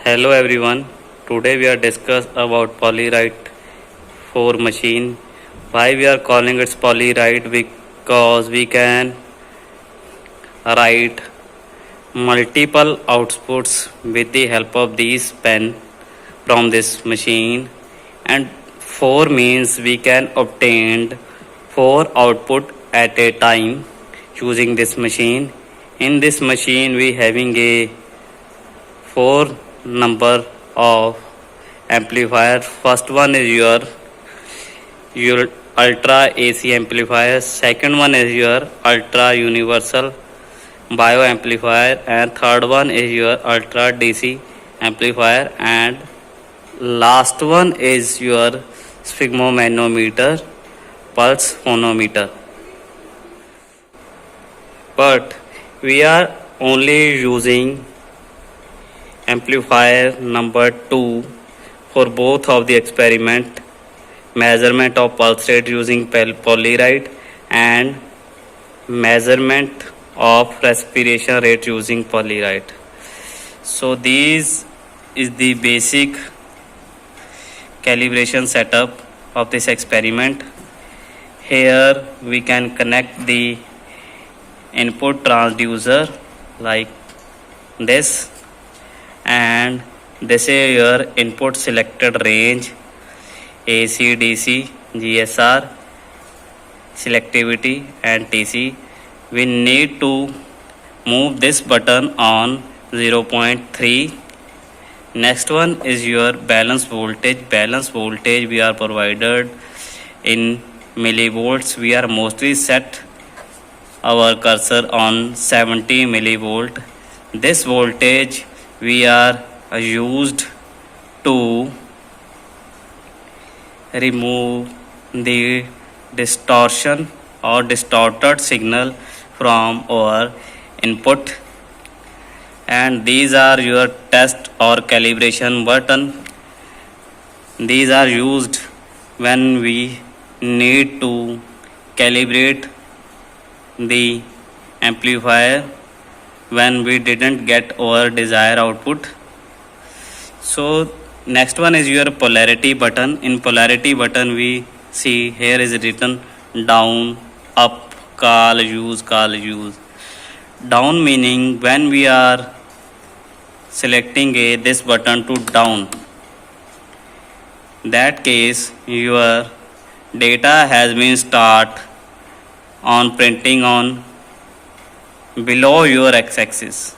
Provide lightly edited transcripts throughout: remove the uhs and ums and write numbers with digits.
Hello everyone. Today we are discuss about polyrite 4 machine. Why we are calling it polyrite? Because we can write multiple outputs with the help of these pen from this machine, and 4 means we can obtain 4 output at a time using this machine. In this machine we having a 4 number of amplifier. First one is your ultra AC amplifier. Second one is your ultra universal bio amplifier, and third one is your ultra DC amplifier, and last one is your sphygmomanometer pulse phonometer. But we are only using amplifier number 2 for both of the experiment, measurement of pulse rate using polyrite and measurement of respiration rate using polyrite. So these is the basic calibration setup of this experiment. Here we can connect the input transducer like this, and this is your input selected range, AC, DC, GSR, selectivity and TC. We need to move this button on 0.3. Next one is your balance voltage. Balance voltage we are provided in millivolts. We are mostly set our cursor on 70 millivolt. This voltage we are used to remove the distortion or distorted signal from our input, and these are your test or calibration button. These are used when we need to calibrate the amplifier when we didn't get our desired output. So next one is your polarity button. In polarity button we see here is written down, up, call, use, call, use. Down meaning when we are selecting this button to down, that case your data has been start on printing on below your x-axis,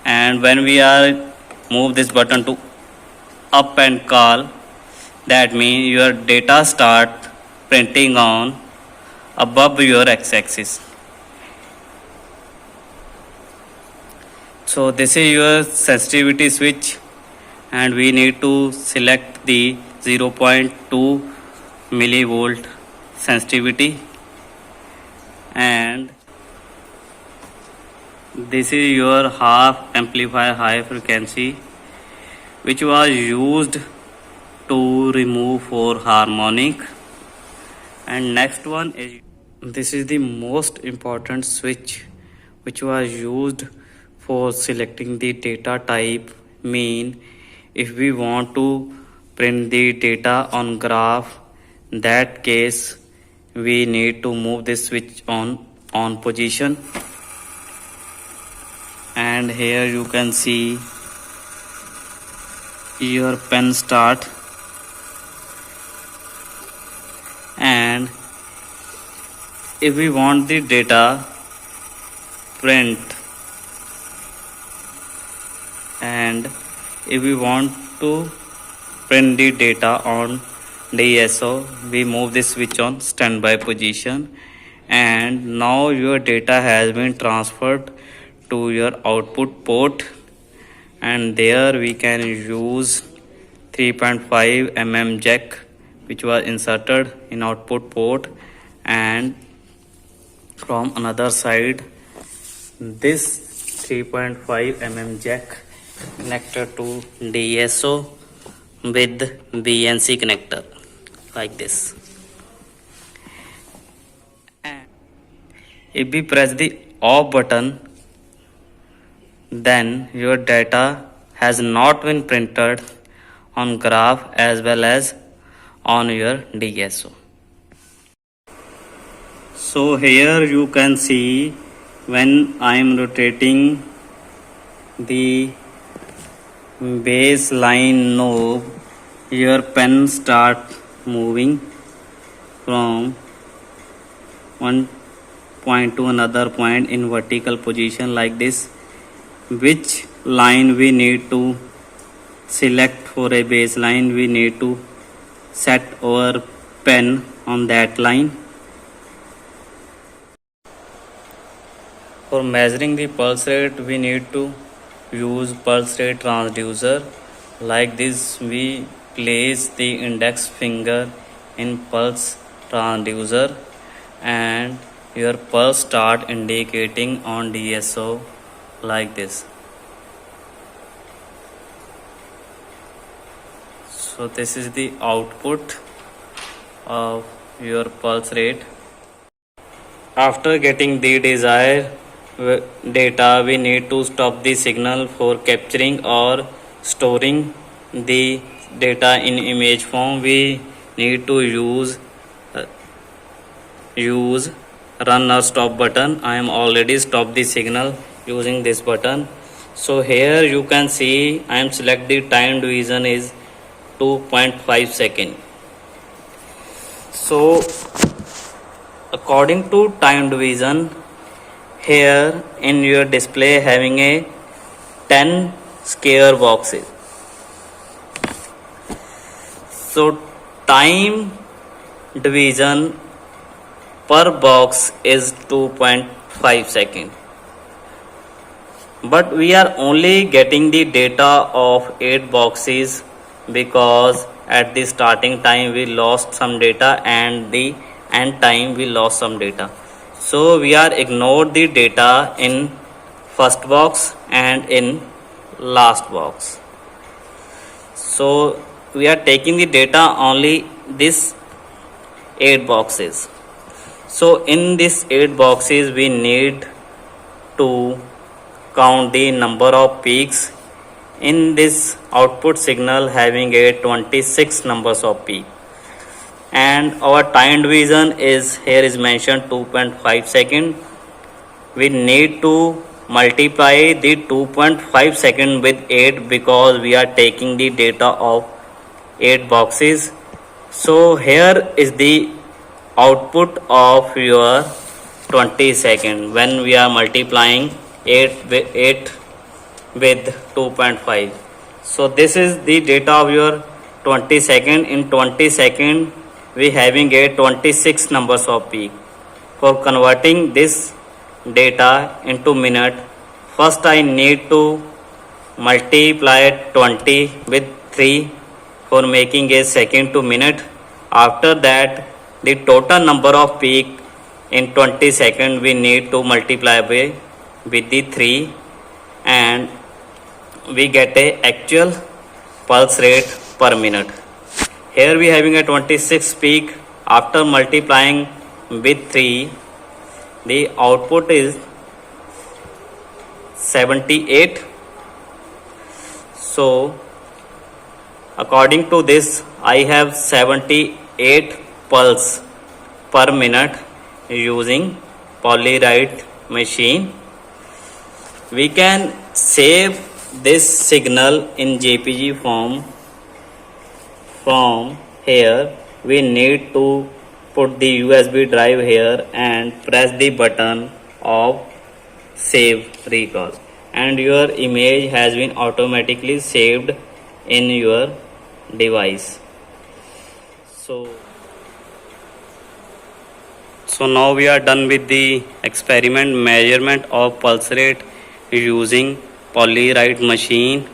and when we are move this button to up and call, that means your data start printing on above your x-axis. So this is your sensitivity switch, and we need to select the 0.2 millivolt sensitivity, and this is your half amplifier high frequency which was used to remove 4 harmonic. And next one is this is the most important switch which was used for selecting the data type. Mean if we want to print the data on graph, in that case we need to move this switch on position, and here you can see your pen start, and if we want the data print, and if we want to print the data on DSO, we move this switch on standby position, and now your data has been transferred to your output port, and there we can use 3.5 mm jack which was inserted in output port, and from another side this 3.5 mm jack connected to DSO with BNC connector like this. And if we press the off button, then your data has not been printed on graph as well as on your DSO. So here you can see when I am rotating the baseline knob, your pen start moving from one point to another point in vertical position like this. Which line we need to select for a baseline, we need to set our pen on that line. For measuring the pulse rate, we need to use pulse rate transducer. Like this, we place the index finger in pulse transducer and your pulse start indicating on DSO like this. So this is the output of your pulse rate. After getting the desired data, we need to stop the signal for capturing or storing the data in image form. We need to use run or stop button. I am already stopped the signal using this button. So here you can see I am select the time division is 2.5 second. So according to time division, here in your display having a 10 square boxes. So time division per box is 2.5 second. But we are only getting the data of 8 boxes because at the starting time we lost some data and the end time we lost some data. So we are ignored the data in first box and in last box. So we are taking the data only this 8 boxes. So in this 8 boxes we need to count the number of peaks. In this output signal having a 26 numbers of peak, and our time division is here is mentioned 2.5 second. We need to multiply the 2.5 second with 8 because we are taking the data of 8 boxes. So here is the output of your 20 second when we are multiplying 8 with 2.5. So this is the data of your 20 second. In 20 second we having a 26 numbers of peak. For converting this data into minute, first I need to multiply 20 with 3 for making a second to minute. After that the total number of peak in 20 second we need to multiply with the 3 and we get a actual pulse rate per minute. Here we having a 26 peak. After multiplying with 3, the output is 78. So according to this, I have 78 pulse per minute using PolyWrite machine. We can save this signal in JPG form. From here we need to put the USB drive here and press the button of save recall, and your image has been automatically saved in your device. So now we are done with the experiment measurement of pulse rate using PolyWrite machine.